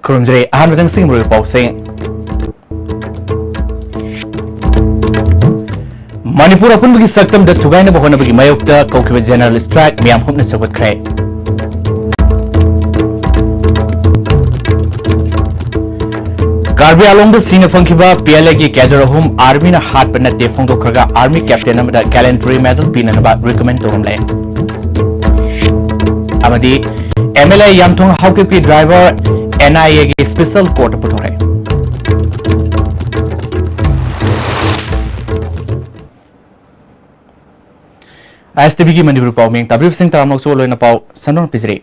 खुरुमजरे अहानबदं सिंगमुर पाउसें मणिपुर अपुनबगी सक्तम द थुगाइना बहोनबगी मायोक्ता कौकिबा जनरल स्ट्राइक मियाम हुमना सवतख्रे कार्बी आलोंग सीन फंखिबा पीएलए की कैडर अहुम आर्मी ना हाथ पर नते फोंदोखरगा आर्मी कैप्टन अमदा गैलेंट्री मेडल पीननबा रिकमेंड तोरमले अमदी एमएलए यामथोंग हाउकेपी ड्राइवर एनआईए की स्पेशल कोर्ट पुथोरे एसटीवी की मणिपुर पाउमिंग तब्रीब सिंह तरामोक्सो लोइना पाउ सनोन पिजरे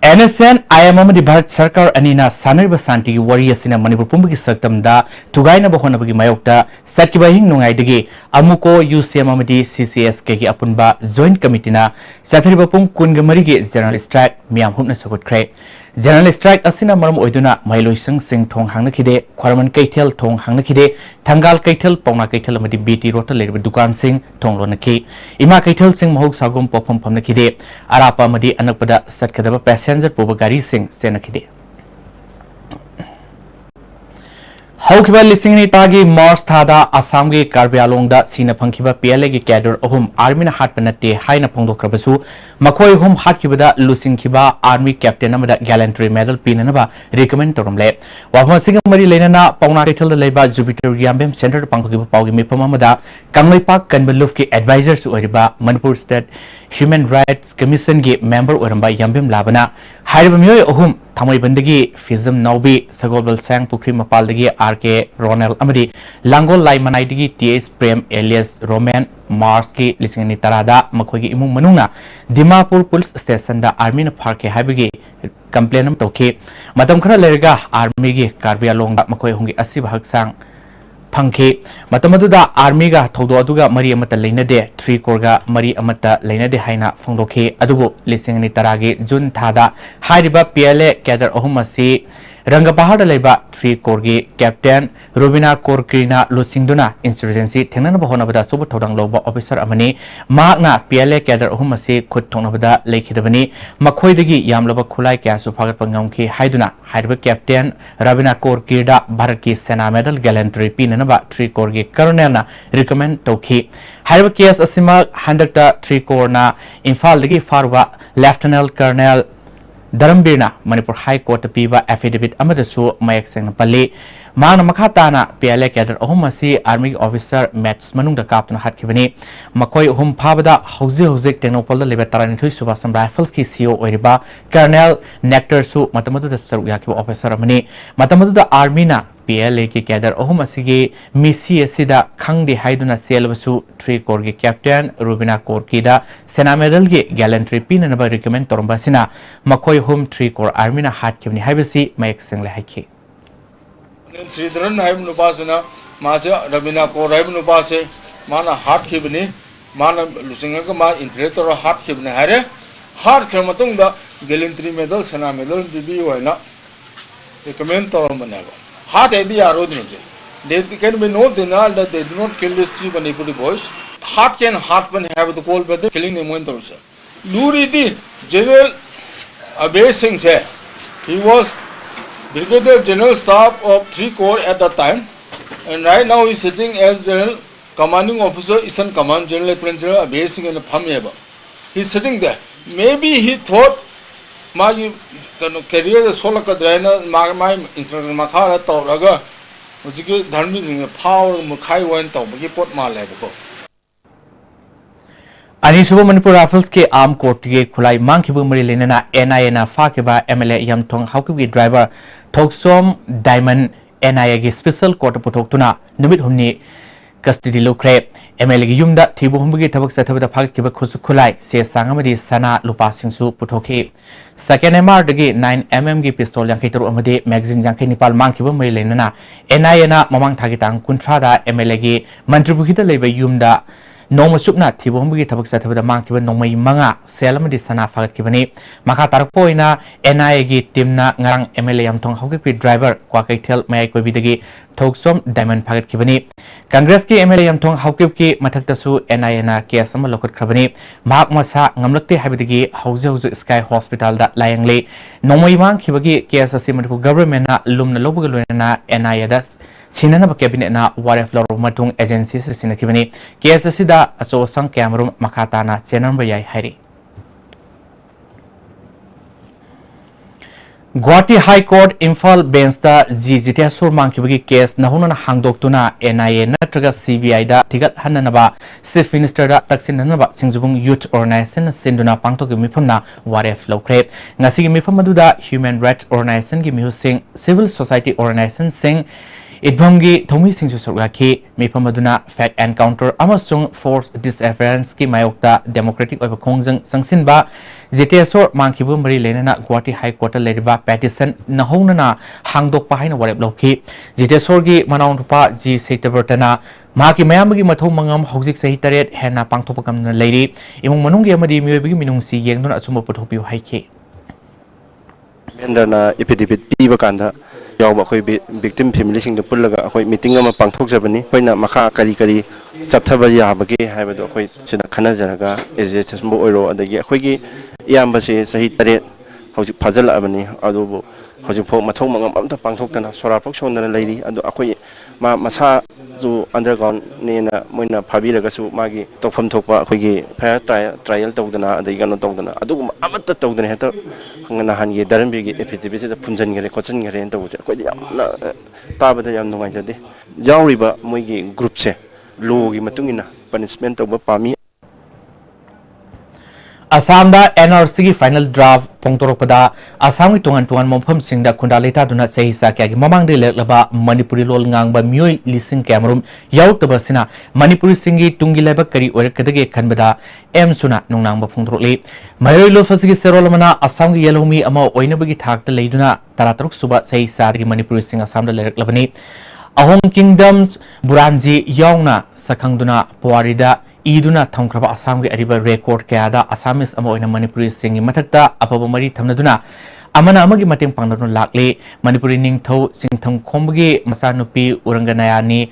एनएसएन आईएमएम भारत सरकार अनीना सानरिबा शांति की वरी असिना मणिपुर पुंबगी सक्तमदा थुगाइना बहोनबगी मायोक्ता सटकिबा हिंग नुंगाइदगी अमुको यूसीएम अमदी सीसीएसके की अपुनबा जॉइंट कमिटीना सथरिबा पुंग कुनगमरी के जनरल स्ट्राइक मियाम हुमना सगुटख्रे जनरल स्ट्राइक असिना मरम ओइदुना माइलोइसंग सिंह थोंग हांगनखिदे खरमन कैथेल थोंग हांगनखिदे थंगाल कैथेल पौना कैथेल अमदी बीटी रोड लेरिबा दुकान सिंह थोंग लोनखि इमा कैथेल सिंह महौक सागुम पोफम फमनखिदे अरापा अमदी अनकपदा सटकदबा पैसेंजर पोबा गाड़ी सिंह सेनखिदे हौखिबा लिसिंग नितागी मार्च थादा आसाम के कार्बी आलोंगदा सीना फंखिबा पीएलए की कैडर अहुम आर्मी ना हाट पनते हाइना फोंदोखरबसु मखोय हुम हाटखिबदा लुसिंखिबा आर्मी कैप्टन अमदा गैलेंट्री मेडल पीननबा रिकमेंड तोरमले वाफमसिंग मरी लेनना पौना कैथल लेबा जुपिटर याम्बेम सेंटर पांखिबा पाउगी मिफम अमदा कांगलैपाक कनबलुफ के एडवाइजर सु ओरिबा Manipur state human rights commission के मेंबर ओरंबा याम्बेम लाबना हाइरबा मियोय अहुम थामोइबंदगी फिजम नौबी सगोबल सांग पुखरी मपालदगी आरके रोनेल अमदी लांगोल लाई मनाइदगी टीएस प्रेम एलियस रोमैन मार्च की लिसिंगनी तरादा मखोगी इमुंग मनुंगना दिमापुर पुलिस स्टेशन दा आर्मी न फारके हाइबगी कंप्लेन अम तौखी मतम खरा लेरगा आर्मी की कार्बी आलोंग मखोय हुंगी असिब हक्सांग फंखी मतमदुदा आर्मी गा थौदो अदुगा मरी अमता लेनदे 3 कोरगा मरी अमता लेनदे हाइना फोंदोखी अदुबु लिसिंगनी तरागी जुन थादा हाइरिबा पीएलए कैडर अहुम असि रंगपहाड़ लेबा 3 कोरगी कैप्टन रुबिना कोरकीना लुसिंगदुना इंसर्जेंसी थेंगनन बहोनबदा सुबु थौदंग लोबा ऑफिसर अमनी मागना पीएलए कैडर अहुम असि खुद थोंनबदा लेखिदबनी मखोइदगी यामलबा खुलाई क्यासु फागत पंगमखी हाइदुना हाइरिबा कैप्टन रुबिना कोरकीदा भारत की सेना मेडल गैलेंट्री पीननबा 3 कोरगी कर्नलना रिकमेंड तौखी हाइरिबा केस असिमा हंदकता 3 कोरना इंफालदगी फारुबा लेफ्टिनेंट कर्नल धर्मबीरना मणिपुर हाई कोर्ट पीबा एफिडेविट अमदसु मयक सेंग पल्ली मांगना मखाताना पीएलए कैडर अहुम असि आर्मी ऑफिसर मैच मनुंगदा कापतना हाटखिबनी मखोय अहुम फाबदा हौजिक टेक्नोपोल लेबा 32 सुबा सम राइफल्स की सीओ ओइरिबा कर्नल नेक्टरसु मतमदुदा सरुक याखिबा ऑफिसर अमनी मतमदुदा आर्मी ना पीएलए की कैडर अहुम असिगे मिसी असिदा खंगदे हाइदुना सेलबसु 3 कोरगी कैप्टन रुबिना कोरकीदा सेना मेडल की गैलेंट्री पीननबा रिकमेंड तोरंबासिना मखोय अहुम 3 कोर आर्मी ना हाटखिबनी हाइबसि मयक सेंग लेहाइखि श्रीधरन हाइब नुपासना मासे रबिना कोर हाइब नुपासे माना हाटखिबनी माना लुसिंगका मा इंफिलेटर हाटखिबनी हारे हाट खमतुंगदा गैलेंट्री मेडल सेना मेडल बिबी होइना recommend तोरंबनेबा Heart idea they can be no denial that they do not kill these 3 Manipuri boys. Heart can heartburn have the cold weather killing them one also. Luri the General Abhay Singh said he was Brigadier General Staff of 3 Corps at that time, and right now he is sitting as General Commanding Officer Eastern Command General Lieutenant General Abhay Singh in Pamyaba. He is sitting there. Maybe he thought my career is so like a drainer, my instrument Makara Tauraga, which is Dharmism, power Mukai went out, but he put my level. अनिशुब Manipur rifles के arm court के खुलाई मांगखिबु मरी लेना NIA ना फाकेबा MLA Yamthong हाउकी ड्राइवर थोकसोम डायमंड एनआईए के स्पेशल कोर्ट पुथोक्तुना नुमित हुमनी कस्टडी लुख्रे एमएलए की युमदा थिबु हुमबगी थबक सथबदा फाकेबा खुसु खुलाई से सांगमदी सना लुपासिंगसु पुथोखि सेकेंड एमआर दगी 9mm की पिस्तौल यांखैतरु अमदे मैगजीन यांखै निपाल मांगखिबु मरी लेना एनआईए ना ममांग थागी तांग कुंथ्रादा एमएलए की मंत्रिबुखिदा लेबा युमदा noma supna thibom gi thabak sa thabada mang kiba nomai manga selam di sana fagat kibani maka tarak poina NIA gi timna ngarang MLA amthong hauki pi driver kwa kaithel mai ko bidagi thoksom diamond fagat kibani Congress ki MLA amthong hauki ki mathakta su NIA na case am lokot khabani mak masa ngamlakte habidagi hauze Sky Hospital da layangle nomai mang khibagi case asi manipur government na lumna lobuga loina NIA da sinana cabinet na waref lor matung agencies sinakibani case asida aso sang camera makata na chenan bayai hari Guwahati High Court Imphal Bench da Jite Sur Mangkibagi case nahuna hangdoktuna NIA natraga CBI da tigat hananaba Chief Minister da taksinanaba Singjubung Youth Organization sinduna pangtogi mifamna waref lokre ngasigi mifam maduda Human Rights Organization gi mihusing Civil Society Organization sing Idbamgi Thomi Singh Sorgaki Mipamaduna Fact Encounter Amasung Force Disappearance ki mayokta Democratic of Kongjang Sangsinba JTSOR Mangkibu Mari Lenana Guwahati High Court Lediba Petition Nahonana Hangdok Pahina Warep Loki JTSOR gi Manaunpa G Seitabertana Maki Mayamagi Mato Mangam Hozik Sahitaret Hena Pangtopakam Lady Imung Manungi Amadi Mubi Minungsi Yangdon Asuma Putopi Haiki Mendana epidemic Pibakanda yaw ba khoi victim family sing the pullaga khoi meeting ama pangthok jabani khoina makha kari kari chathaba ya bage haibado khoi sina khana jaraga ejs mo oiro adagi khoi gi iyamba se sahi tare hojik phajal abani adu hojik phok mathong mangam amta pangthok tana sora phok sondana leiri adu akhoi ma masa ju underground ne na moina phabiraga su magi tokpham thokpa khoi gi fair trial tawdana adagi gano tawdana adu amata tawdana heta ngana hangi darambi gi epidemic se punjan gare khochan gare ento je khoi yamna tabada yam nungai jade jawriba moigi group se law gi matungina punishment tawba pami Assam da NRC ki final draft pongtorokpada Assam ki tungan mompham singda kundalita duna sehisa kya ki mamang de leklaba Manipuri lol ngangba myoi lising camerum yautaba sina Manipuri singi tungi leba kari orekadage khanbada M suna nungnangba pongtorokli mayoi lo fasigi serolmana Assam ki yelomi ama oinabagi thakta leiduna tarataruk suba sehisa ki Manipuri sing Assam da leklabani Ahong Kingdoms Buranji yauna sakhangduna Puarida Iduna Thamkraba Assam ki ariba record kayada Assamese ama oina Manipuri singi mathakta apaba mari thamnaduna amana amagi mateng pangnadun lakle Manipuri ningthau singtham khombagi masanupi uranganayani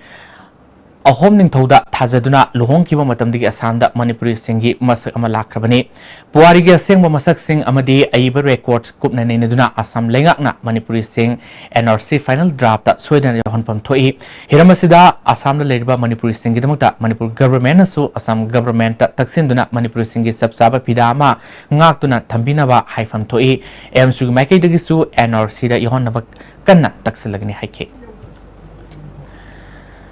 ahom ningthauda thajaduna luhongkiba matamdigi Assamda Manipuri singi masak ama lakrabani puari gi asengba masak sing amadi aiba record kupna nenaduna Assam lengakna Manipuri sing NRC final draft ta soidana yahonpam thoi hiramasida Assamda leriba Manipuri singi damakta Manipur government su Assam government ta taksinduna Manipuri singi sabsaba pidama ngaktuna thambinaba haifam thoi emsu maikai dagisu NRC da yahonnaba kanna taksilagni haike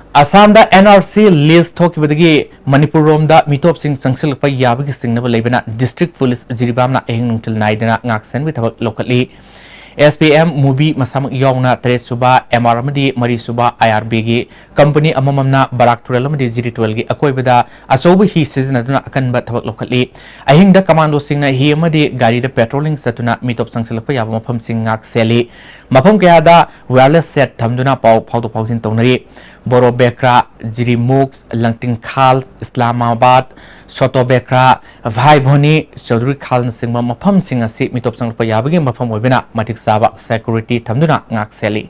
Assam da NRC list thoki badagi Manipur rom da mitop sing sangsil pa yabagi singnaba lebena district police jiribamna ehing nungtil naidena ngaksen bi thabak locally SPM movie masamak yawna tare suba MR amadi mari suba IRB gi company amamamna barak tural amadi G12 gi akoi bada asobu hi season aduna akan ba thabak locally ahing da commando singna hi amadi gari da patrolling satuna mitop sangsil pa yaba mafam sing ngak seli mafam kaya da wireless set thamduna pau phaudo phausin tonari Boro Bekra, Jiri Mooks, Langting Khal, Islamabad, Soto Bekra, Vai Bhoni, Chaudhry Khal Singma Mafam Sing asi mitop sang pa yabagi mafam oibena matik saba security thamduna ngak seli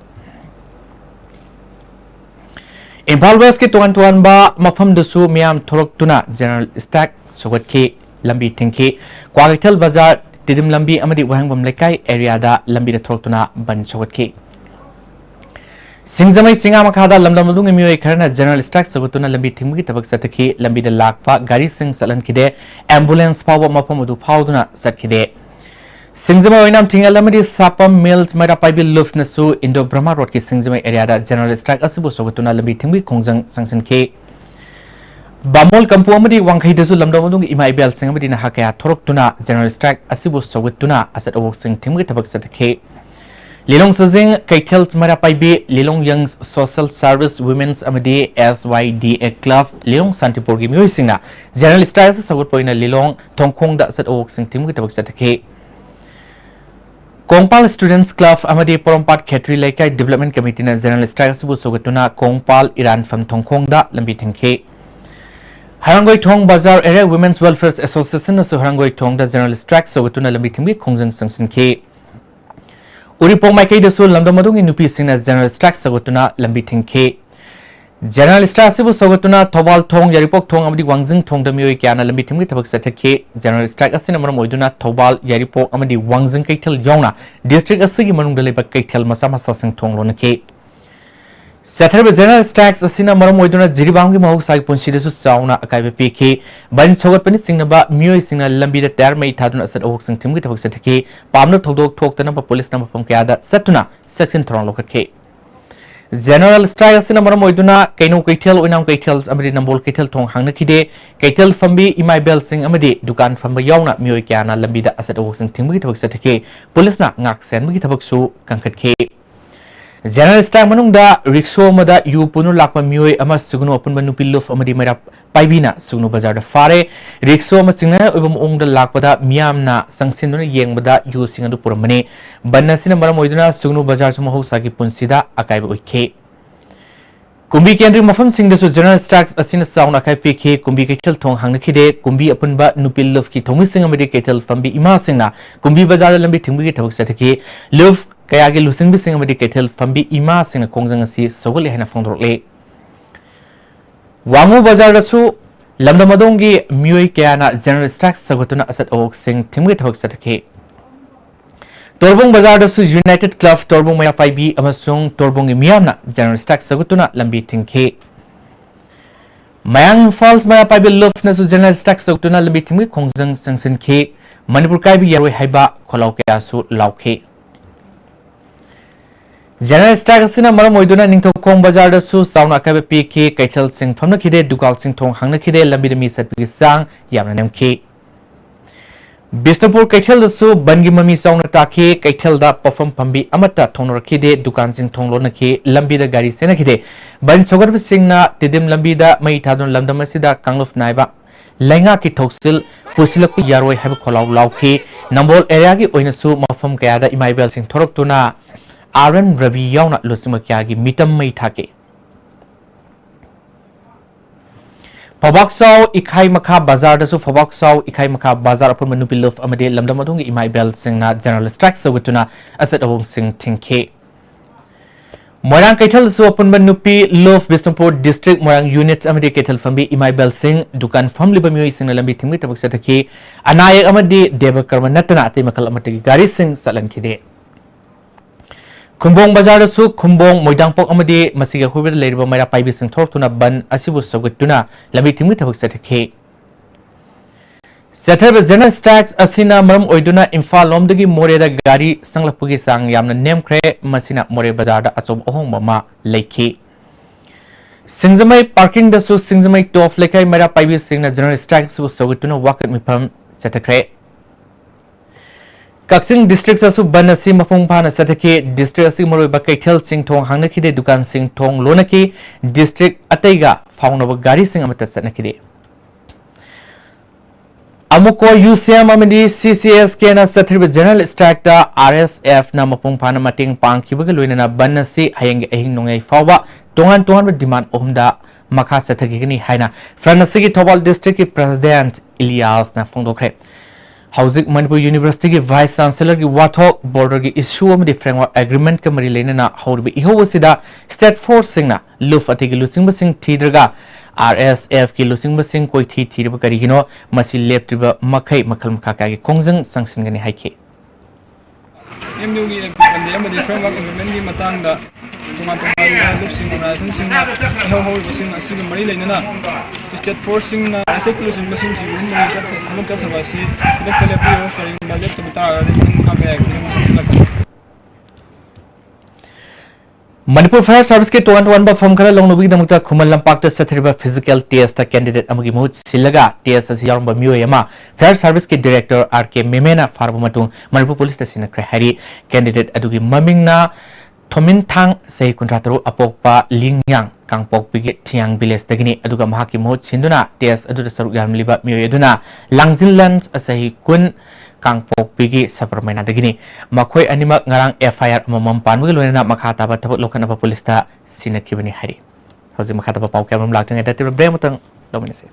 Imphal West ki tuan ba mafam dusu miam thorok tuna general stack sogat ki lambi thingki Kwagithal Bazar Tidim lambi amadi wahangbam lekai area da lambi da thorok tuna ban sogat ki Singzamai singa makada lamdamudung mioi kharna general strike sagutuna lambi thingmi tabak sataki lambi da lakpa gari sing salan kide ambulance pawa mapamudu pauduna satkide Singzamai oinam thingal lamadi sapam mills mara paibi luft nasu Indo Brahma road ki Singzamai area da general strike asibu sagutuna lambi thingmi khongjang sangsan ke Bamol kampu amadi wangkhai dasu lamdamudung imai bel sing amadi na hakaya thorok tuna general strike asibu sagutuna asat awok sing thingmi tabak sataki Lilong Sazing Kaithel Mara Paibi Lilong Young's Social Service Women's Amadi SYDA Club Lilong Santipur gi mioi singna General Strike sagut poina Lilong Tongkhong da sat ok sing tim gi tabak satake Kongpal Students Club Amadi Porompat Khetri Laikai Development Committee na General Strike sabu sagatuna Kongpal Iran Fam Tongkhong da lambi thengke Harangoi Thong Bazaar Area Women's Welfare Association na Harangoi Thong da General Strike sawatuna lambi thimgi khongjang sangsin ke Uripong Maikai da su lamda madungi nupi singna General Strike sawatuna lambi thingke General Strike sibu sawatuna Thobal Thong Yaripok Thong amadi Wangjing Thong da mioi kyana lambi thimgi thabak sathake General Strike asina maram oiduna Thobal Yaripok amadi Wangjing Kaithal yauna district asigi manungda leba Kaithal masa masa sing thong lona ke Saturday General Strikes asina maram oiduna jiribang gi mahuk sai punsi desu sauna akai pe ke ban chogat pani singna ba mioi singna lambi da tar mai thaduna asat ohuk sing thimgi thabak sathake pamna thodok thoktana ba police na pam kya da satuna section thorong lokake General Strike asina maram oiduna kaino kaithel oinam kaithel amadi nambol kaithel thong hangna khide kaithel fambi imai bel sing amadi dukan famba yauna mioi kya na lambi da asat ohuk sing thimgi thabak sathake police na ngak sen gi thabak su kangkhat ke General Strike manungda rickshaw mada yu punu lakpa mioi ama sugnu apun banu piluf amadi mera paibina sugnu bazar da fare rickshaw ma singna obam ongda lakpada miyamna sangsinuna yengbada yu singadu puramane bannasina maram oiduna sugnu bazar suma hosagi punsida akaiba oike Kumbi kendri mafam sing desu General Strikes asina sauna kai pk kumbi kaitel thong hangna khide kumbi apun ba nupil luf ki thomi sing amadi kaitel fambi ima singna kumbi bazar lambi thingbi ki thabak sathake luf kaya gi lusing bising amadi kaitel fambi ima sing kongjang asi sogole hena fongdrole Wangu bazar dasu lamda madongi mioi kaya na General Strikes sagotuna asat ok sing thingbi thabak sathake Torbong Bazar dasu United Club Torbong Maya 5B amasung Torbong Miyamna General Strike sagutuna lambi thingke Mayang Falls Maya 5B Love nasu General Strike sagutuna lambi thingki khongjang sangsin ke Manipur kaibi yaroi haiba kholau kya su lauke General Strike asina maram oiduna Ningthokong Bazar dasu sauna kaiba pk kaithal sing phamna khide dukal sing thong hangna khide lambi mi satpi sang yamna nemke Bisnupur Kaithel dasu bangi mami sauna take Kaithel da perform pambi amata thonor khide dukan sing thonglo na ke lambi da gari sena khide ban sogar singna tidim lambi da mai thadon lamdam asida kangluf naiba lainga ki thoksil pusilak yaroi hab kholau lauke nambol area gi oinasu mafam kaya da imaibel sing thorok tuna Aaron Ravi yauna lusima kya gi mitam mai thake Pabaksaw Ikai Makha Bazar dasu Pabaksaw Ikai Makha Bazar apun manu piluf amade lamdam adung imai bel singna General Strike sawutuna asat awong sing thingke Moirang Kaithal dasu apun manu piluf Bisnupur District Moirang Unit amade Kaithal fambi imai bel sing dukan famli bamioi singna lambi thingmi tabak sathake anayak amade debakarma natana ate makal amate gari sing salan khide Kumbong Bazar dasu Kumbong Moidangpok amadi masiga huber leiriba maira paibi sing thortuna ban asibu sogutuna lambi thimgi thabak sathake Saturday General Strikes asina maram oiduna Imphal lomdagi Moreda gari sanglakpugi sang yamna nemkhre masina More Bazar da achob ohong mama leiki Singzamai parking dasu Singzamai tof lekai maira paibi singna General Strikes bu sogutuna wakat mipam sathakre Kaksing district asu banasi mapung phana sathake district asi moroi ba kaithel sing thong hangna khide dukan sing thong lona ki district ataiga faunaba gari sing amata satna khide amuko UCM amadi CCS kena sathriba General Strike da RSF na mapung phana mating pangkhibaga loinana banasi hayang ahing nongai fawba tongan ba demand ohumda makha sathake ni haina franasi ki Thobal district ki president Ilyas na phongdokre Housing Manipur University ki Vice Chancellor ki Wathok border ki issue amadi framework agreement ka mari leinana hawribi ihowasida state force singna luf atigi lusing basing thidraga RSF ki lusing basing koi thiriba karigino masi leptriba makai makal makha ka ki kongjang sangsingani haike MU gi ande amadi framework agreement gi matangda tunga lusing organization singna how basing asigi mari leinana state force singna lusing basing si mun ni chat thabasi dekale bio karing balek tabita Manipur Fire Service ke tuan ba form kara long nobi damukta khumal lampak ta sathriba physical test ta candidate amagi mohut silaga test asi yaramba mioyama Fire Service ke director RK Memena farbu matung Manipur Police Station kra hari candidate adugi mamingna Thomin Thang sei kontrataro apokpa lingyang kangpok pigi thiang village tagini aduga mahaki mohut sinduna test aduda saruk yarmliba mioy aduna Langzinland asahi kun kangpok pigi saparmaina dagini makhoi animak ngarang FIR amamam panmugi loina makha taba tabak lokan apa polista sinakibani hari hauji makha taba pau kamam laktang eta tibra bremutang lominase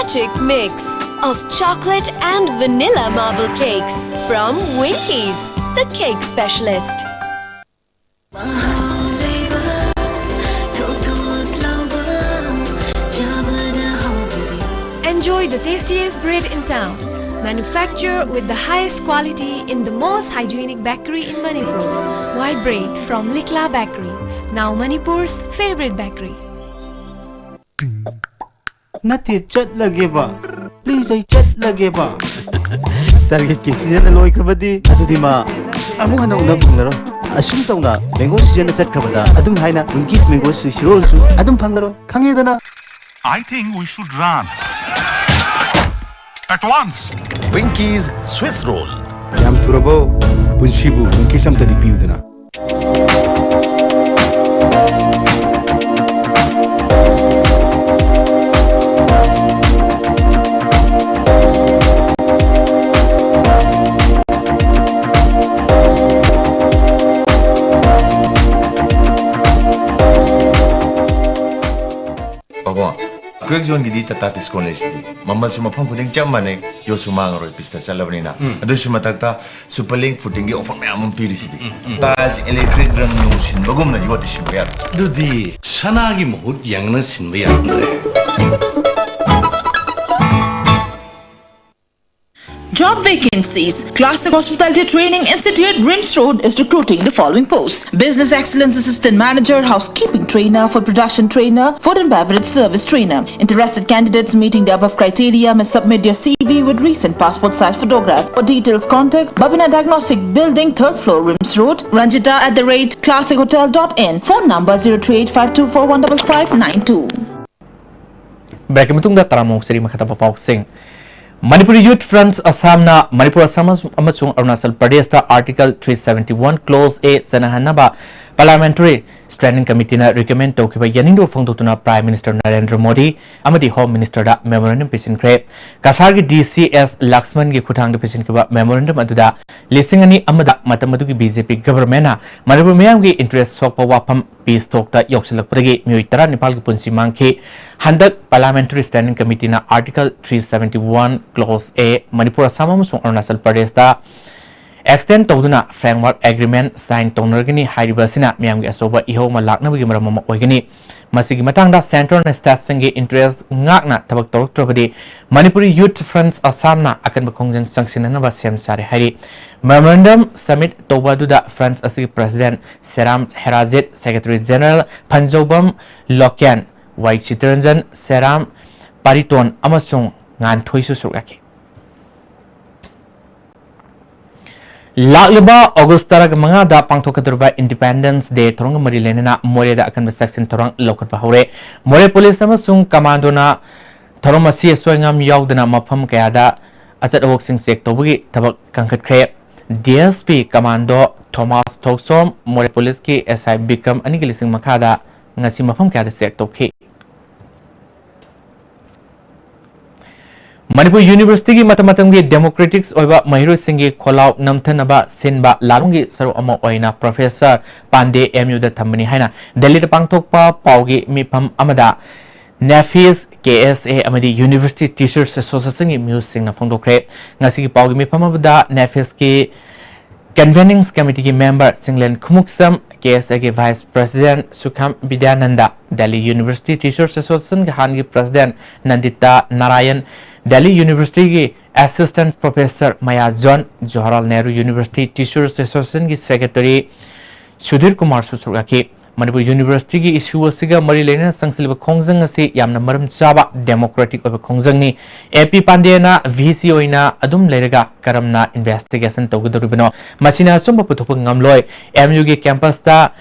magic mix of chocolate and vanilla marble cakes from Winkies, the cake specialist. Enjoy the tastiest bread in town. Manufactured with the highest quality in the most hygienic bakery in Manipur. White bread from Likla Bakery, now Manipur's favorite bakery. Nati chat lagi ba? Please ay chat lagi ba? Target ki season na loy krabadi adu di ma. Amu hana una panglaro. Asum tau na mango season na chat krabada adum haina Winkies mango swiss roll su adum panglaro. Khange dana. I think we should run at once. Winkies Swiss roll. Yam turabo punshibu Winkies am tadi piu dana. Quick zone gidi tatatis college di. Mamal suma pang puding jam mane yo suma ngaro pista salabani na. Ado suma takta superlink footing gi offer me amon piri sidi. Tas electric rang no sin bagum na yo tisin bayar. Dudi sanagi mohut yang na sinbayar andre. Job vacancies. Classic Hospitality Training Institute, Rims Road is recruiting the following posts. Business Excellence Assistant Manager, Housekeeping Trainer, Food Production Trainer, Food and Beverage Service Trainer. Interested candidates meeting the above criteria may submit your CV with recent passport size photograph. For details, contact Babina Diagnostic Building, 3rd floor, Rims Road, ranjita@classichotel.in. Phone number 03852415592. Break matungda taramong siri makataba pausing. Manipuri Youth Front Assamna Manipur Assam amasung Arunachal Pradesh da Article 371 Clause A sanahanaba Parliamentary Standing Committee na recommend tawkiba yanindu phongdotuna Prime Minister Narendra Modi amadi Home Minister da memorandum pisinkhre Kasar gi DCS Laxman gi khutang da pisinkhba memorandum aduda lising ani amada matamadu gi BJP government na Manipur miyam gi interest sokpa wapam peace talk da yoksilakpagi mioi tara Nepal gi punsi mangkhi handak Parliamentary Standing Committee na Article 371 Clause A Manipur Assam amasung Arunachal Pradesh da extend tawduna framework agreement sign tawnergani hairibasina miyamgi asoba ihoma laknabagi maramama oigani masigi matangda central na state singi interest ngakna tabak tawroktrabadi Manipuri Youth Front Assamna akan bakongjang sangsinanaba sem sare hari memorandum summit tawbaduda front asigi president Seram Herazit secretary general Panjobam Lokyan Wai Chitranjan Seram Pariton amasung ngan thoisu surgaki Laklaba August tarag mga da pangthokadurba Independence Day thorong mari lenena More da akan section thorong lokat bahore More police amasung commando na thorong masi soingam yaudana mafam kaya da asat awok sek tobugi tabak kangkat kre DSP commando Thomas Toksom More police ki SI Bikram ani gilising makada ngasi mafam kaya da sek tokhi Manipur University ki matamatamgi democratics oiba mahiru singi kholau namthanaba sinba lalungi saru ama oina Professor Pande MU da thamani haina Delhi da pangthokpa paugi mifam amada Nafis KSA amadi University Teachers Association ki news sing na phongdokre ngasi ki paugi mifam amada Nafis ki Convening Committee ki member Singlen Khumuksam KSA ki Vice President Sukham Vidyananda Delhi University Teachers Association ki han ki President Nandita Narayan Delhi University ki Assistant Professor Maya John Jawaharlal Nehru University Teachers Association ki Secretary Sudhir Kumar Susurga ki Manipur University ki issue asiga mari lena sangsilba khongjang asi yamna maram chaba democratic oba khongjang ni AP Pandena VC oina adum leiraga karamna investigation tawguduribino masina somba puthok ngamloi MU ki campus ta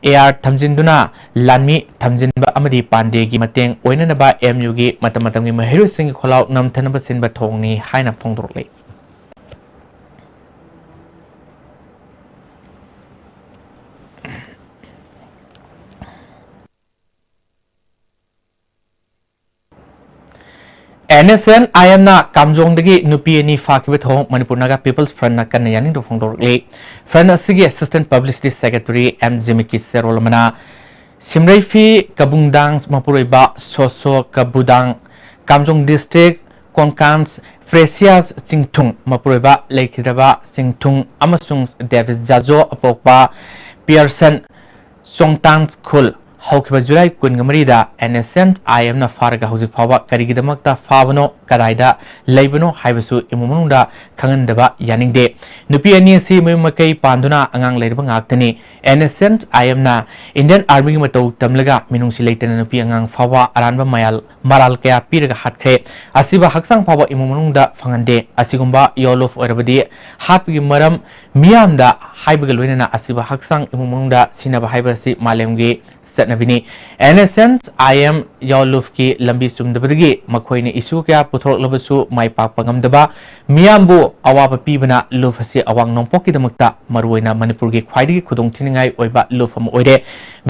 AR Thamjinduna Lanmi Thamjinba amadi Pande gi mateng oinanaba MU gi matamatamgi mahiru sing kholau namthanaba sinba thongni haina phongdorle NSN IM na kamjong dagi nupi ni fakibet hong Manipur Naga People's Front na kan yaning do phongdorle Front asigi Assistant Publicity Secretary M Jimiki Serolmana Simraifi Kabungdang Mapuroiba Soso Kabudang Kamjong District Konkans Fresias Chingthung Mapuroiba Leikidaba Singthung Amasung Davis Jajo Apokpa Pearson Songtan School Haukiba July Kungamarida NSN IM na Farga Hauzik Pawa Karigidamakta Favano Kadaida Laibano Haibasu Imumunda Kangandaba Yaningde Nupi Ani Si Mumakay Panduna Angang Laibang Aktani NSN IM na Indian Army Mato Tamlaga Minung Silaytan Nupi Angang Fawa Aranba Mayal Maral Kaya Piraga Hatkre Asiba Haksang Pawa Imumunda Fangande Asigumba Yolof Orabadi Happy Maram Miamda Haibagalwina Asiba Haksang Imumunda Sinaba Haibasi Malemgi Setnabini NSN IM Yolufki Lambi Sumdabagi Makoini Isu Kaya Putor Labasu Mai Papangamdaba Miambu Awapa Pibana Lufasi Awang Nompoki Damakta Maruina Manipurgi Kwaidi Kudong Tiningai Oiba Lufam Oide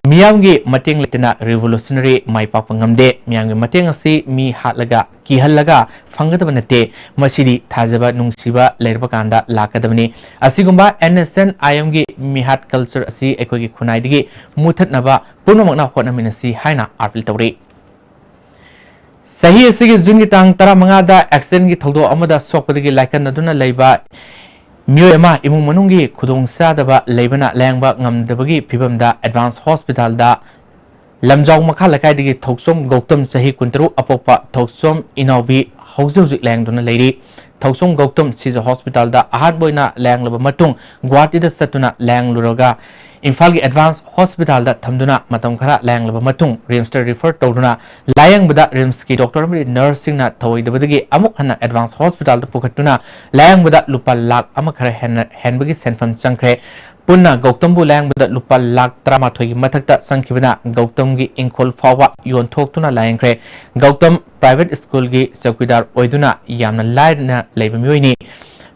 Miamgi Mating Litina Revolutionary Mai Papangamde Miamgi Mating Asi Mi Hatlaga Kihalaga Fangadabanate Masidi Tazaba Nungsiba Lerbakanda Lakadabani Asigumba NSN IMG Mihat Culture Asi Ekogi Kunaidigi Mutat Naba Punamakna Honaminasi Haina Arpil Tauri Sahi Sigi Zungi Tang Tara Mangada Accent Gi Toldo Amada Sokadigi Laikan Naduna Laiba Myoema Imung Manungi Kudong Sadaba Laibana Langba Ngamdabagi Pibamda Advanced Hospital da Lamjong Makalakai Digi Toksom Gautam Sahi Kuntaru Apopa Toksom Inaubi Hauzik Langduna Lady Toksom Gautam Caesar Hospital da Ahan Boina Lang Laba Matung Guwahati da Satuna Lang Luraga Imphal Advanced Hospital da Thamduna Matam Khara Lang Laba Matung Rims refer Toduna Layang Bada Rims ki Doctor Nursing na Tawai Dabadagi Amuk Hana Advanced Hospital da Pukatuna Layang Bada Lupa Lak Amakara Henbagi Senfam Sankre Punna Gautambu Lang Bada Lupa Lak Tramatoi Matakta Sankivana Gautamgi Inkol Fawa Yon Toktuna Layangre Gautam Private School gi Sakudar Oiduna Yamna Laina Labamuni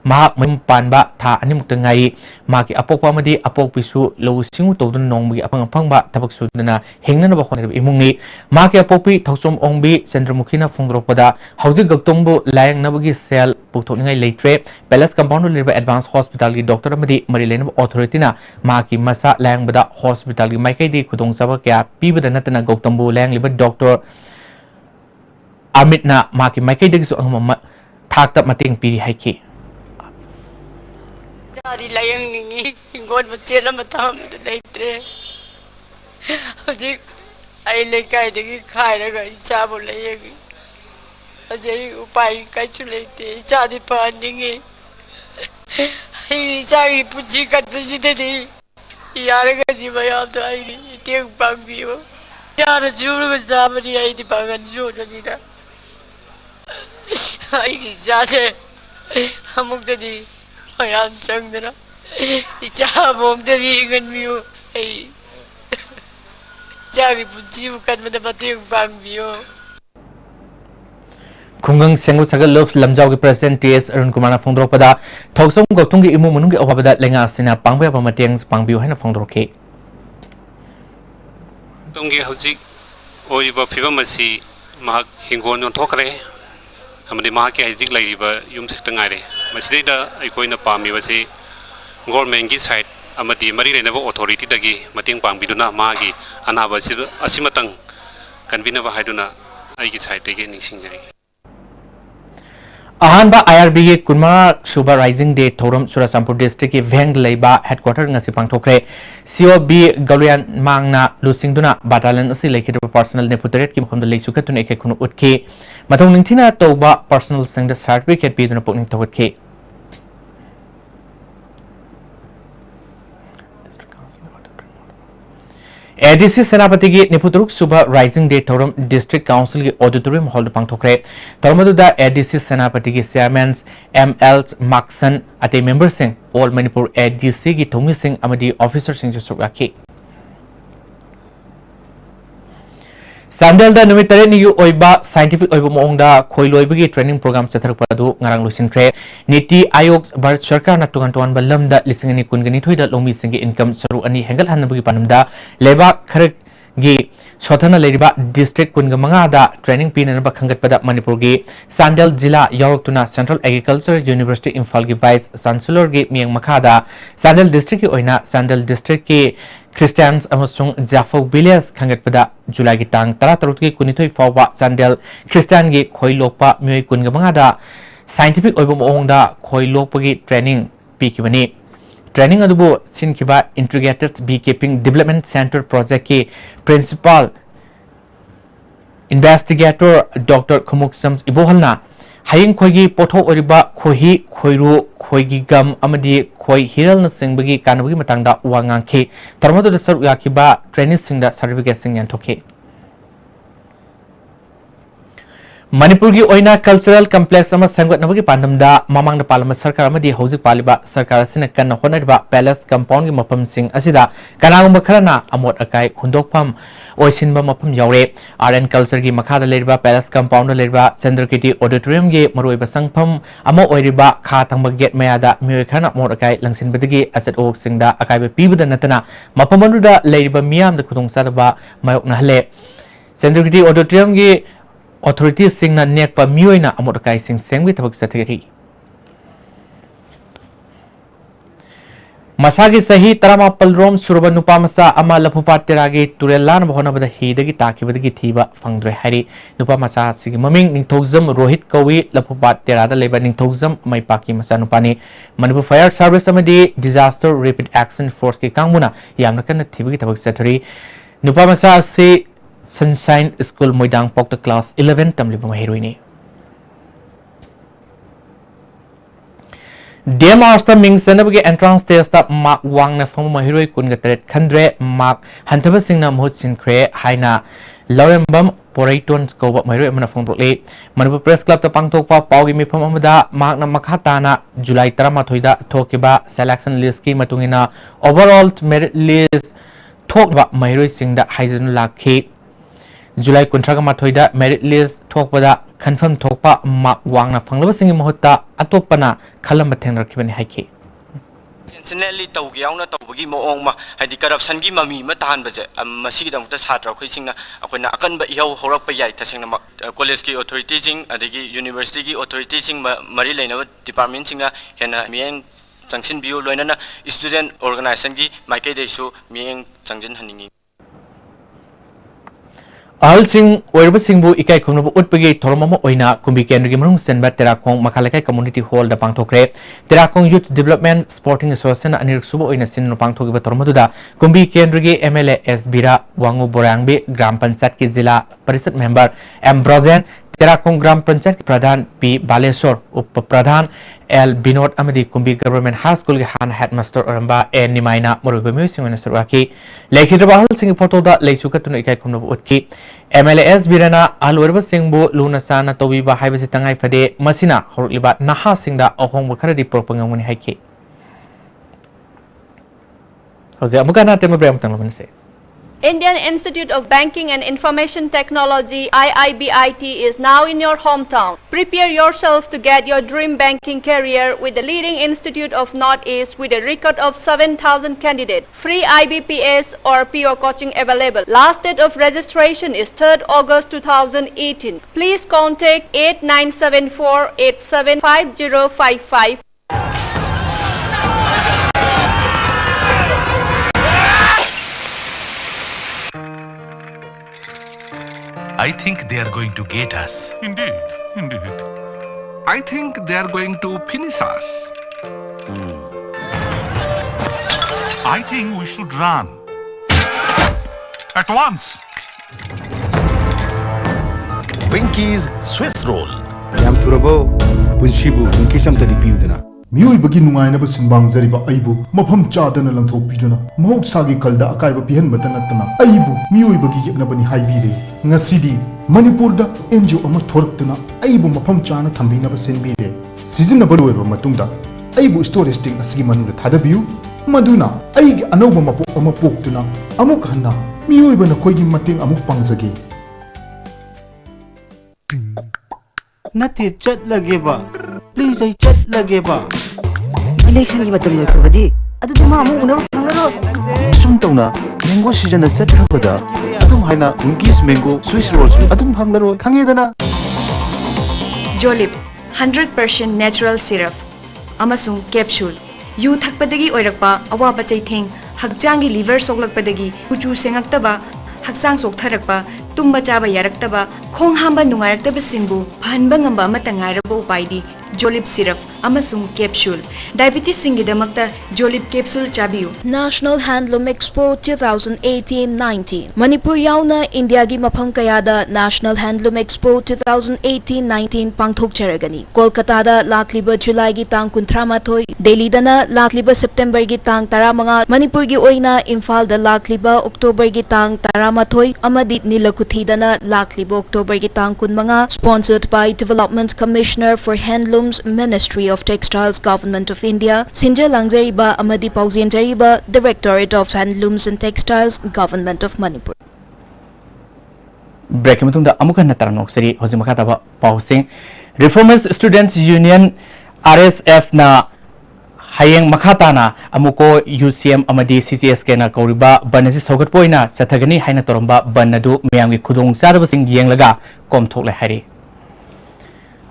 Mahak Panba Ta Animutangai Maki Apokpamadi Apokpisu Low Singu Todun Nongbi Apangpangba Tabaksudana Hingnan Bakon Imungi Maki Apopi Toksom Ongbi Centramukina Fungropada Hauzi Gautambu Layang Nabagi Cell Putoningai Latre Palace Compound Liver Advanced Hospital gi Doctor Amadi Marilena Authority na Maki Masa Layang Bada Hospital gi Maikaidi Kudong Sabakya Pibada Natana Gautambu Layang Liver Doctor Amit na Maki Maikaidi Su Angma Takta Mating Piri Haiki Jadi layang ningi ingon macam macam leitre. Jadi ay lekai degi khai raga icha boleh lagi. Jadi upai kai chulete jadi pan ningi. Jadi puji kat puji tadi. Yara ka di bayam tu ay tiang pangbiyo. Yara juru ka zamani ay di pangan juru ni na. Ay jadi hamuk tadi. Ayam cangdana, icha bom dari ingan miu, cari puji bukan mendapati bang miu. Kungang Sengu Sagal Love Lamjau ki President TS Arun Kumar na Fongdro pada Toksom Gautung ki Imu Munung ki Awabada Lenga Sina Pangbaya Pamatiang Pangbiu Haina Fongdro ke Tonggi Hauzik Oiba Fiba Masi Mahak Hingon Yon Tokre Amadi Mahaki Haizik Laiba Yum Sektangare Masida Ikoina Pami Wasi Government ki side Amadi Mari Renava Authority Dagi Mating Pangbiduna Magi Anaba Asimatang Kanbinava Haiduna Aiki side Dagi Nisingari Ahanba IRB ki Kunma Suba Rising Day Thorum Churasampur District ki Veng Leiba Headquarter ngasi pangthokre COB Galuyan Mangna Lusingduna Battalion asi lekidaba personal neputeret ki mkhomda leisukatun eke khunu utke mathong ningthina toba personal singda certificate piduna pokning tawatke ADC Senapati ki Niputuruk Suba Rising Day Thorum District Council ki Auditorium Hall pangthokre Tormaduda ADC Senapati ki Chairman ML Maxon ate member sing All Manipur ADC ki Thomi Singh amadi officer sing jusukaki Sandal da numitare ni yu oiba scientific oiba moongda khoiloibagi training program chatharpadu ngarang lusinkre Niti Ayog Bharat Sarkar na tungan balamda lisingani kungani thoida lomi singi income saru ani hengal hanabagi panamda leba kharak गी सोथना लेरिबा district कुनगा मंगादा training पीननबा खंगतपदा Manipur गी सांडल जिला यावरतुना central agriculture university Imphal की vice chancellor गी मियंग मखादा सांडल district की ओइना सांडल district की Christians अमसुंग जाफौ village खंगतपदा जुलाई की तांग 13 की कुनिथोई फावबा सांडल Christian गी खोई लोकपा मियोई कुनगा मंगादा साइंटिफिक ओइबो मोंगदा खोई लोकपगी ट्रेनिंग पीकिबनी ट्रेनिंग अदुबो सिनखिबा integrated bee keeping development centre project की प्रिंसिपल इन्वेस्टिगेटर डॉक्टर खुमुक्सम इबोहलना हायिंग खोगी पोथो ओरिबा खोही खोइरु खोगी गम अमदी खोई हिरल न सिंगबगी कानबगी मतंगदा वांगांखि तरमदो सर याखिबा ट्रेनिंग सिंगदा सर्टिफिकेट सिंग यांथोखे मणिपुर की ओइना कल्चरल कम्प्लेक्स अमा संगतनबगी पांडमदा ममांगदा पालमा सरकार अमदी हौजिक पालिबा सरकार असिना कन्ना होनरिबा पैलेस कंपाउंड की मफम सिंग असिदा कनागुंबा खरना अमोट अकाई हुंदोकफम ओइसिनबा मफम यावरे आरएन कल्चर की मखादा लेरिबा पैलेस कंपाउंड लेरिबा चंद्रकिटी ऑडिटोरियम की मरोइबा संगफम अमा ओइरिबा खा थंबा गेट मयादा मियोय खरना अमोट अकाई लंगसिनबदगी असत ओक सिंगदा अकाइबा पीबदा नतना मफम अनुदा लेरिबा मियामदा खुदोंसादबा मायोकनहले चंद्रकिटी ऑडिटोरियम की authorities singna nekpa miyoina amotakai sing sengwi thabak sathiri masagi sahi taramapal rom surba nupa masa ama lapupat teragi turelan bahona bada hidagi takibadagi thiba fangdre hari nupa masa sigi maming ningthogzam rohit kawi lapupat terada leba ningthogzam mai paki masa nupani manipur fire service amadi disaster rapid action force ki kangmuna yamna kan thibagi thabak sathiri nupa masa se Sunshine School Moidang Pokta Class 11 Tamliba Mahiruini. DMR sta ming senabagi entrance test ta mark wang na fomu mahiroi kun gatret khandre mark hantaba singna mohut sinkre haina lorembam poraiton koba mahiroi amana phone le Manipur Press Club ta pangthokpa pawgi mifam amada mark na makha na July 13 da thokiba selection list ki matungina overall merit list thokba mahiroi singda haizun lakhi July kuntraga mathoida merit list thokpada confirm thokpa mark wangna phanglaba singi mohutta atopana khalamba thengrkhibani haiki Incidentally tawgi yauna tawgi moong ma hadi corruption gi mami ma tahan baje masigi dang ta chatra khoi singna akoina akanba ihau horak pa yai tasengna college ki authority sing adigi university ki authority sing mari leina department singna hena mieng changsin bio loina student organization gi maikai desu mieng changjin haningi Ahal sing oirba singbu ikai khungnabu utpagi thoromama oina kumbi kendri manung senba terakong makalakai community hall da pangthokre terakong youth development sporting association anirik subo oina sin pangthogiba thoromaduda kumbi kendri ge MLA S Bira Wangu Borangbe gram panchayat ki jila parishad member M Brozen terakong gram panchayat ki pradhan P Baleswar up pradhan L Binod amadi kumbi government high school ki han headmaster oramba A Nimaina moruba music oina sarwaki lekhidra ahal sing photo da leisukatuna ikai khungnabu utki MLS Birana Alwarba Singbu Luna Sana Tobi Bahai Tangai Fade Masina Horliba Naha Singda Ohong Bakari Propangamuni Haiki. Jose Amukana Temabramatang say. Indian Institute of Banking and Information Technology IIBIT is now in your hometown. Prepare yourself to get your dream banking career with the leading institute of Northeast with a record of 7,000 candidates. Free IBPS or PO coaching available. Last date of registration is 3rd August 2018. Please contact 8974875055. I think they are going to get us. Indeed, indeed. I think they are going to finish us. I think we should run. At once. Winky's Swiss roll. Yam turabo. Punshibu, Winky samtadi piudana. मियोइबगी नुंगाइनब सिंबांगजरिबा अइबु मफम चादना लंथोकपिजुना महौसागी कलदा अकाइबा पिहनबता नतना अइबु मियोइबगी यeknabani हाइबिरे ngасidi manipurda NGO ama thorktuna अइबु मफम चाना थंबिनब सेनबिरे सिजनबल ओइबा मतुंगदा अइबु स्टोरेस्टिंग असगी मनुदा थादबियु मदुना अइगी अनौबा मपो अमा पोक्तुना अमुक हन्ना मियोइबा नखोइगी मतेंग अमुक पांगजगे नते चटलगेबा please I चटलगेबा election की मतम लोखरबदी अदु मा मु उनब फंगरो सुम तौना mango season चटरबदा अदु haina Winkies mango Swiss rolls adum phanglaroi khangedana Jolip 100% natural syrup amasung capsule yu thakpadagi oirakpa awaba chaitheng hakjangi liver soklakpadagi kuchu sengaktaba haksang soktharakpa tumba chaba yaraktaba khong hamba nungairakta singbu phanba ngamba amata ngairaba upaidi Jolip syrup amasung capsule diabetes singidamakta Jolip capsule chabiyu National Handloom Expo 2018-19 Manipur yauna India gi mafam kayada National Handloom Expo 2018-19 pangthok charagani Kolkata da lakliba July gi tang 38 Delhi dana lakliba September gi tang 15 Manipur gi oina Imphal da lakliba October gi tang 18 amadi Nilakuthi dana lakliba October gi tang 15 sponsored by Development Commissioner for Handlooms Ministry of Textiles Government of India Sinja Langjariba amadi Pauzianjariba Directorate of Handlooms and Textiles Government of Manipur Break matungda amukan na taranok seri hoji makataba pausing Reformist Students Union RSF na hayeng makhatana amuko UCM amadi CCSK na kauriba banasi sogat poina sathagani haina toromba banadu miyamgi khudong saraba sing yenglaga komthokle hari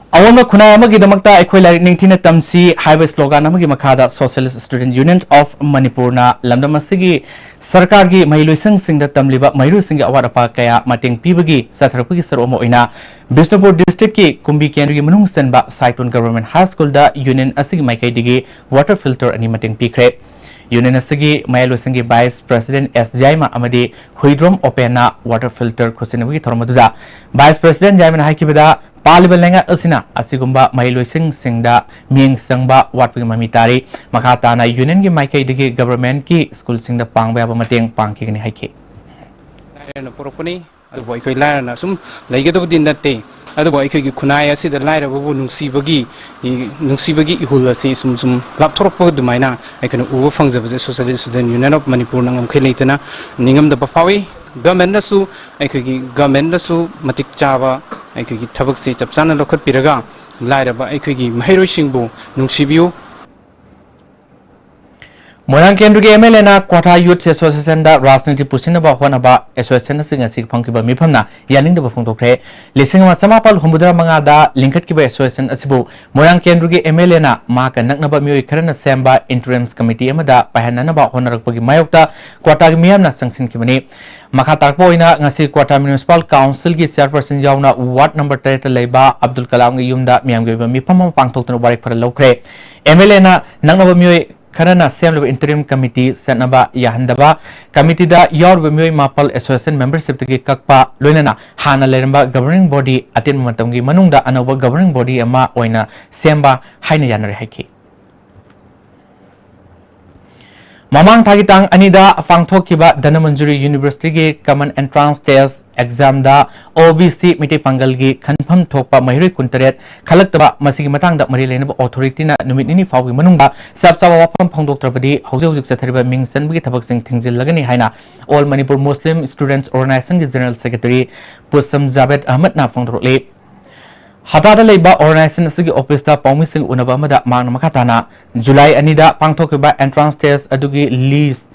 Awanga khuna amagi damakta ekhoi larik ningthina tamsi highway slogan amagi makhada Socialist Student Union of Manipur na lamdam asigi sarkar gi mailoisang singda tamliba mairu singa awat apa kaya mating pibagi satharapagi saroma oina Bisnupur district ki kumbi kendri gi manung senba Saitun Government High School da union asigi maikai digi water filter ani mating pikre Union asigi mailoisangi Vice President S Jaima amadi huidrom opena water filter khusinabagi thormaduda Vice President Jaima haikibada Palibal lenga asina asigumba mailoising singda ming sangba watpagi mamitari makata na union gi maikai digi government ki school singda pangba ba mateng pangki gani haike na poropani adu boy koi lara na sum laigadu din natte adu boy koi gi khunai asi da laira bu nungsibagi ihul asi sum lapthorpa dumaina aikana uwa phangjabaje Socialist Student Union of Manipur nangam kheleitana ningam da bafawi government na su aikagi government na su matik chaba aikagi thabak se chapchana lokhat piraga lairaba aikagi mahairoi singbu nungsibiu Moirang Kendru gi MLA na Kwata Youth Association da Rajniti Pusinaba Honaba Association sing asik phangkiba mifamna yaning da phongtokre lising ma samapal humudra manga da linkat kiba association asibu Moirang Kendru gi MLA na ma ka naknaba mioi kharana semba interims committee amada pahanana ba honarakpagi mayokta Kwata gi miyamna sangsin kibani makha tarpoina ngasi Kwata Municipal Council gi chairperson yauna ward number 3 leiba Abdul Kalam gi yumda miyam gi mifam pangtoktna barik phara lokre MLA na naknaba mioi Karena Assembly Interim Committee Senaba Yahandaba Committee da Yaur Bemioi Mapal Association Membership Tiki Kakpa Loinana Hana Leramba Governing Body Atin Matamgi Manungda Anova Governing Body Ama Oina Semba Haina Yanare Haki Mamang Tagitang Anida Fangthokiba Danamanjuri University gi Common Entrance Test Exam da OBC Mite Pangal gi Khanpham Thokpa Mahiri Kuntaret Khalaktaba Masigi Matang da Mari Lenaba Authority na Numit Nini Fawgi Manungba Sabsawa Wapam Phongdoktrabadi Hojik Sathariba Mingsan Bigi Thabak Sing Thingzil Lagani Haina All Manipur Muslim Students Organization gi General Secretary Pusam Zabet Ahmad na Phongdokle Hatada Leiba Organization asigi office da Paumi Sing Unaba Mada Magna Makatana July Anida Pangthokiba Entrance Test adugi list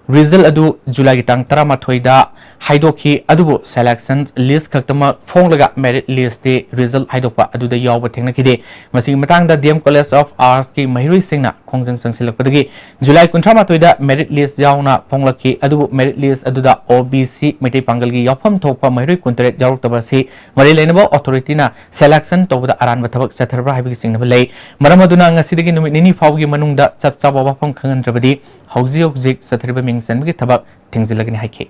Result adu July gitang 13 da haidoki adubu selection list kaktama phonglaga merit list de result haidokpa adu da yawba thengna kide masing matang da DM College of Arts ki mahirui singna khongjang sangsilakpadagi July 13 da merit list yauna phonglaki adubu merit list adu da OBC Mete Pangal gi yawpham thokpa mahirui kuntret yawrukta si mari lenaba authority na selection tobda aran bathabak satharbra habi singna lei maramaduna ngasidagi numit nini fawgi manungda chapchaba wafam khangandrabadi hauzik sathariba mingsan bigi thabak thingzilagani haike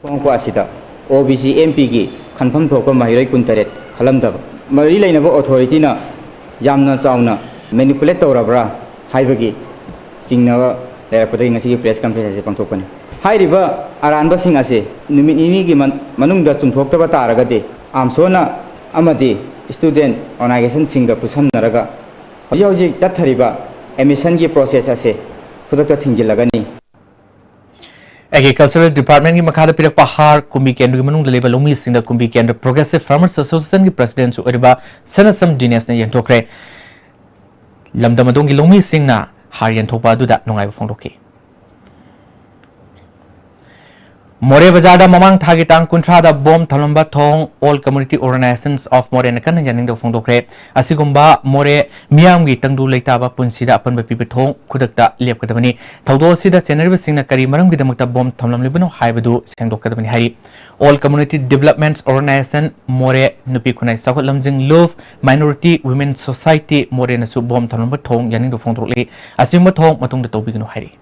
Pongko asida OBC MP gi khanpham thokpa mahiroi kuntaret khalamdaba mari leinaba authority na yamna chauna manipulate tawrabra haibagi singna lerapodai ngasi press conference pangthokpani hairiba aranba sing ase numit ini gi manungda chumthoktaba taragade amsona amadi student organization singa pusamnaraga hauji chathariba admission gi process ase pudakta thingilagani Agricultural Department ki makhada pirak pahar kumbi kendra ki manung leba lomi singda kumbi kendra Progressive Farmers Association ki president su oriba Senasam Dinesh ne yantokre lamdamadong ki lomi singna har yantokpa adu da nongai phongdoki More Bazada Mamang Tagitan Kuntrada Bom Talamba Tong All Community Organizations of More and Kan Yaning the Fondokre Asigumba More Miamgi Tangdu Letaba Punsida upon the people Tong Kudakta Liapkadamani Taudo Sida Senator Sina Karimaram Gidamuta Bom Talam Libano Haibudu Sandokadamani Hari All Community Development Organization More Nupikunai Sakalamjing Love Minority Women Society More Nasu Bom Talamba Tong Yaning the Fondokle Asima Tong Matung the Tobino Hari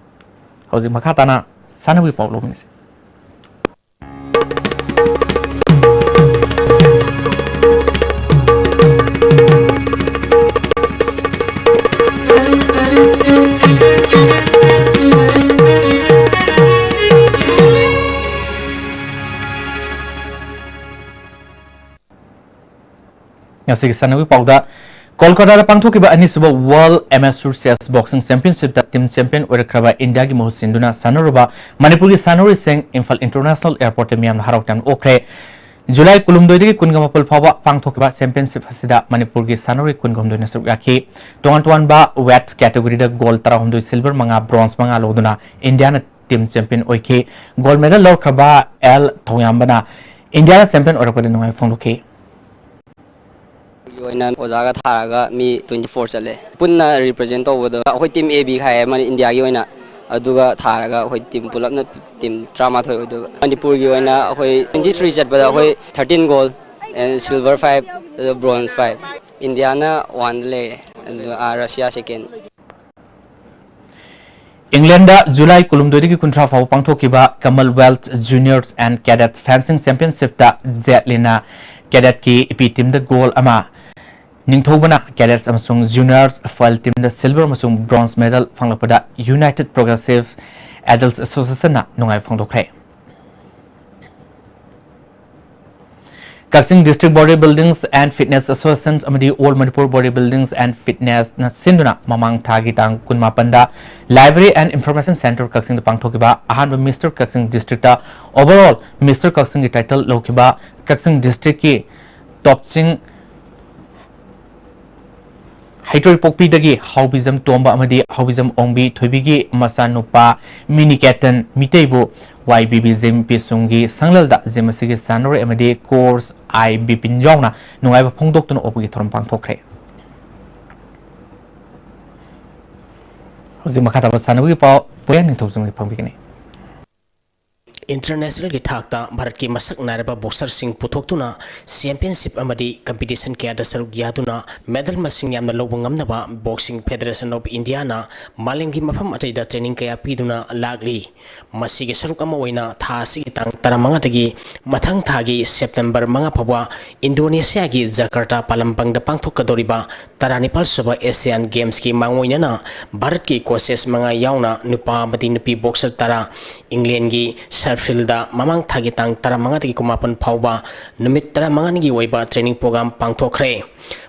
Housing Makatana Sanawi Paulo Minis. Yasik Sanawi Pauda Kolkata Pangtokiba Anisuba World Amateur Chess Boxing Championship that team champion Urakraba India Gi Mohsinduna Sanuruba Manipuri Sanuri Singh Imphal International Airport Miam Haroktan Okre July Kulumdoi Kungamapul Pawa Pangtokiba Championship Hasida Manipur Gi Sanuri Kungomdona Suryaki Tuan Ba Wet category the gold Tarahumdoi silver manga bronze manga loduna Indiana team champion Oike gold medal Lorkraba L Toyambana Indiana champion Urapadino Fonduke Ozaga Taraga, me 24 Sale. Puna represent over the team AB High India Yoina, Aduga Taraga, team pull up team drama to Manipur Yoina, 23 set, but 13 gold and silver 5, bronze 5. Indiana 1 lay and Russia second. England July Kulumdori Kuntra for Pangtokiba Commonwealth Juniors and Cadets Fencing Championship da Zetlina Cadet ki ipi team the goal ama Ningthobana Cadets Amsung Juniors Foil team the silver Masung bronze medal Fanglapada United Progressive Adults Association na Nungai Fangdokre Kaksing District Bodybuildings and Fitness Associations Amadi All Manipur Bodybuildings and Fitness na Sinduna Mamang Tagitang Kunmapanda Library and Information Center Kaksing the Pangtokiba Ahan Mr. Kaksing District overall Mr. Kaksing title Lokiba Kaksing District ki Topsing Haitori Pokpi dagi Haubism Tomba Amadi Haubism Ongbi Thobigi Masanupa Minikatan Mitebo YBB Zim Pisungi Sanglalda Zimasigi Sanore Amadi Course I Bipin Yongna Nungaiba Pongdokton Obugi Trompang Tokre Zimakata Sanawi Pau Poyan Tobsum Pambigini International ki thakta Bharat ki masak naraba boxer sing puthokuna championship amadi competition kaya da saruk yaduna medal masing yamna lobang ngamnaba Boxing Federation of India na malimgi mafam atai da training kaya piduna lagli masigi saruk ama oina tha sigi tang taramanga dagi mathang thagi September manga phawa Indonesia gi Jakarta Palembang da pangthokadoriba taranipal suba Asian Games ki mangoina na Bharat ki coaches manga yauna nupa mati nupi boxer tara England gi Filda Mamang Tagitang Taramanga di Kumapan Pauba Numit Taramanga gi Waiba training program Pangtokre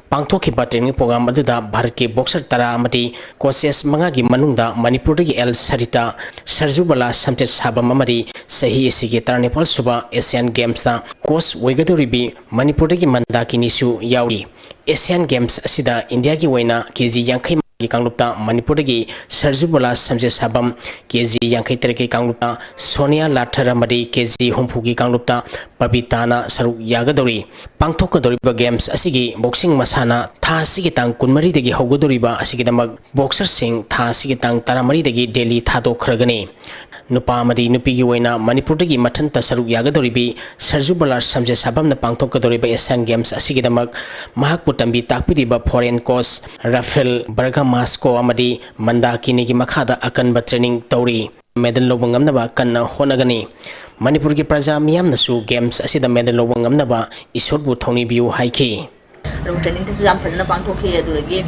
Pangtokiba training program aduda Bharat ki boxer tara amati coaches manga gi manungda Manipur gi El Sarita Sarjubala Samtet Saba Mamadi Sahi Sigi Taranipal Suba Asian Games na coach Waigadoribi Manipur gi Mandaki Nisu Yauri Asian Games asida India gi waina KG Yankai Kanglupta Manipur gi Sarjubala Samje Sabam KG Yankai Tereke Kanglupta Sonia Lathara Madi KG Humpugi Kanglupta Babitana Saru Yagadori Pangtokadoriba Games asigi boxing masana tha sigi tang kunmari degi hogodoriba asigi damag boxer sing tha sigi tang taramari degi Delhi thado khragani nupa madi nupi gi waina Manipur degi mathanta saru yagadoribi Sarjubala Samje Sabam na Pangtokadoriba Asian Games asigi damag mahak putambi takpiriba foreign coach Rafael Barga Masko amadi Mandakini gi makhada akanba training tauri medal lobang ngamnaba kanna honagani Manipur gi praja miyam nasu games asida medal lobang ngamnaba isorbu thoni biu haiki training tasu jam phajana pangthokhe adugagi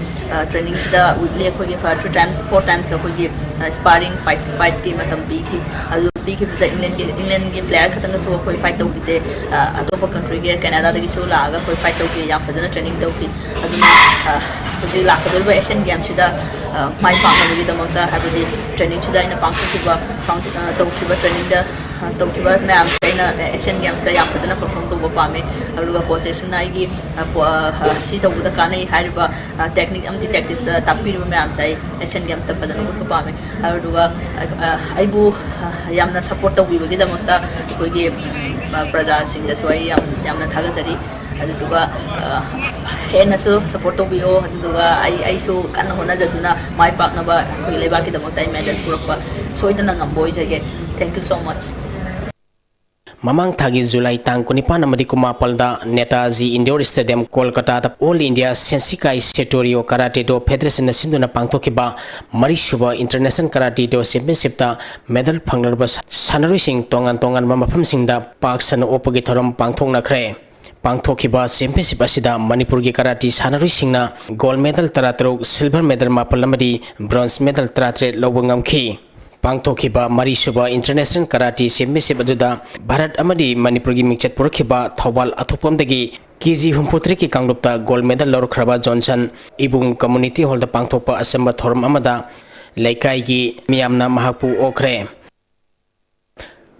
training sida weekly akhoi 3 times 4 times akhoi sparring fight ki matam bi ki adu bi ki sida England gi player khatanga so akhoi fight tau bite atopa country ge Canada dagi so la aga akhoi fight tau ki jam phajana training tau ki aduna hojik lakadolba Asian Games sida mai pangna gi damota habidi training sida ina pangthokhiba tau ki training da तौखिबा ma'am सेना Asian games दा याम फजना perform तौबा पामे अरुगा coaches ना आइगी सी तौबदा काने हारिबा technique अमदि tactics तापिरबा ma'am साइ Asian games दा फजना Utba पामे अरुगा आइबु यामना support तौबिबगी दमता कोइगी प्रजा सिंह दा सोइ यामना थागजरी अदुगा हेनसु सपोर्ट तौबियो अदुगा आइसु कन्न होना जदुना माइ पाकनबा कोइ लेबाकी दमता medal पुरकबा सोइदना ngamboi jage. Thank you so much. Mamang thagi July tang kunipan amadi kumapalda Netaji Indoor Stadium Kolkata da All India Sensikai Setorio Karate Do Federation na sinduna pangthokiba Marishuba International Karate Do Championship da medal phanglarba sanarui sing tongan mafam singda paksan opagi thoram pangthokna khre pangthokiba championship asida Manipur gi karate sanarui singna gold medal 13 silver medal mapal amadi bronze medal 33 lobwa ngamkhi pangthokiba Marishuba International Karate Championship aduda Bharat amadi Manipur gi mingchat purakhiba Thobal athupamdagi KG Humputri ki kanglupta gold medal lorkhraba Johnson ibung community hall da pangthokpa asamba thoram amada laikai gi miyamna mahakpu okre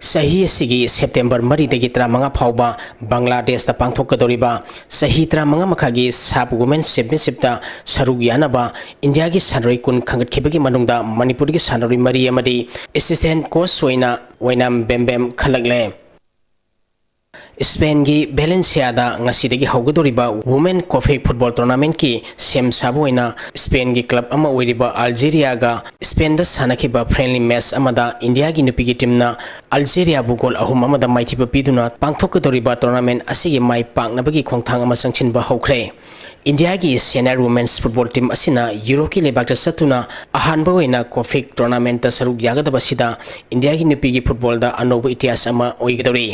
Sahi sigi September mari degi tramanga phauba Bangladesh da pangthokadoriba sahi tramanga makhagi sub women championship da saruk yanaba India gi sanroi kun khangatkibagi manungda Manipur gi sanroi mari amadi assistant coach oinam bembem khalagle Spain gi Valencia da ngasidagi haugadoriba women coffee football tournament ki sem saboina Spain gi club ama oiriba Algeria ga Spain da sanakiba friendly match amada India gi nupi gi team na Algeria bu goal ahum amada maithiba piduna pangthokadoriba tournament asigi mai paknabagi khongthang ama sangchinba haukhre India gi senior women's football team asina Europe ki lebak da satuna ahanba oina coffee tournament da saruk yagadaba sida India gi nupi gi football da anoba itias ama oigadori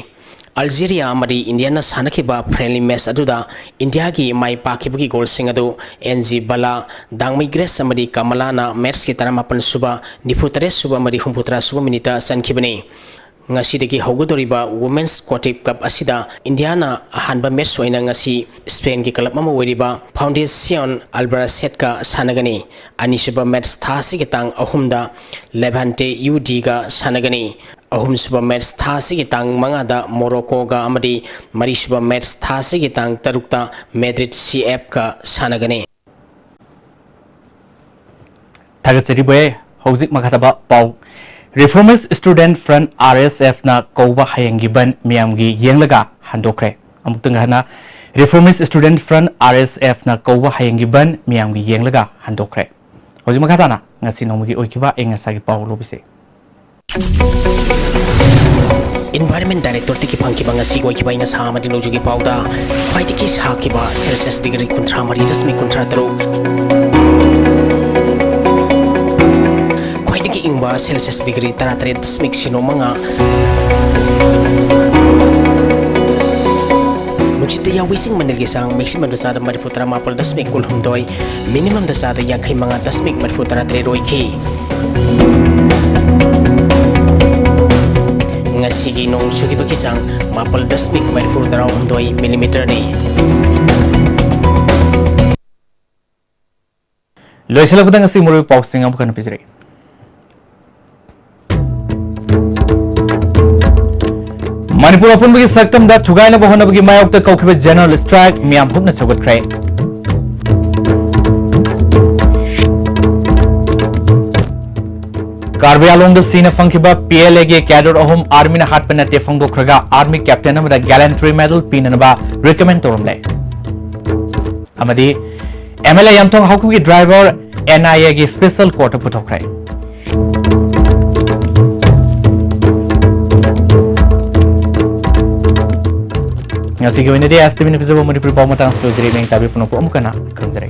Algeria amadi India na sanakiba friendly match aduda India gi mai pakibagi goal sing adu NG Bala Dangmai Grace amadi Kamala na match ki 38 suba 93 suba amadi 63 suba minita sankibani ngasidagi haugadoriba women's quartet cup asida India na ahanba match oina ngasi Spain gi club ama oiriba Foundation Albacete ka sanagani anisuba match thasi ki tang ahumda Levante UD ga sanagani ahum suba match thasi ki tang mangada Morocco ga amadi mari suba match thasi ki tang tarukta Madrid CF ka sanagani Tagaseribe hauzik makataba pau Reformist Student Front RSF na Koba Hayangiban Miamgi Yenglaga Handokre Amutungana Reformist Student Front RSF na Koba Hayangiban Miamgi Yenglaga Handokre Hojimakatana Nasinomugi Okiba Engasagi Paulo Bise Environment Director tiki pangki banga si goi kiba inga sama di lojugi pauda Kwai tiki sa kiba Celsius degree kuntra mari dasmi kuntra tero Ingba Celsius degree taratret smik sino manga Nuksit ya wising manilgisang maximum dasada mariputra mapal dasmik kulhumdoy minimum dasada yang kay mga dasmik mariputra treroy ki Ngasigi nung sugi bakisang mapal dasmik mariputra umdoy millimeter ni Loisala kutang asi mulu pausing ang bukan pisiri Manipur apun bagi saktam da thugai na bahona bagi mayok ta kaukiba general strike miam hupna sogot krai Karbi along the scene funkiba PLA ge cadre ahum army na hat penate fangdo khraga army captain amada gallantry medal pinanaba recommend torumle amadi MLA yamthong hawku gi driver NIA ge special court puthokrai Ngasi gawin dia asti bini pizza Manipur pau matang seluruh diri meng tapi penuh pau mukana kerja.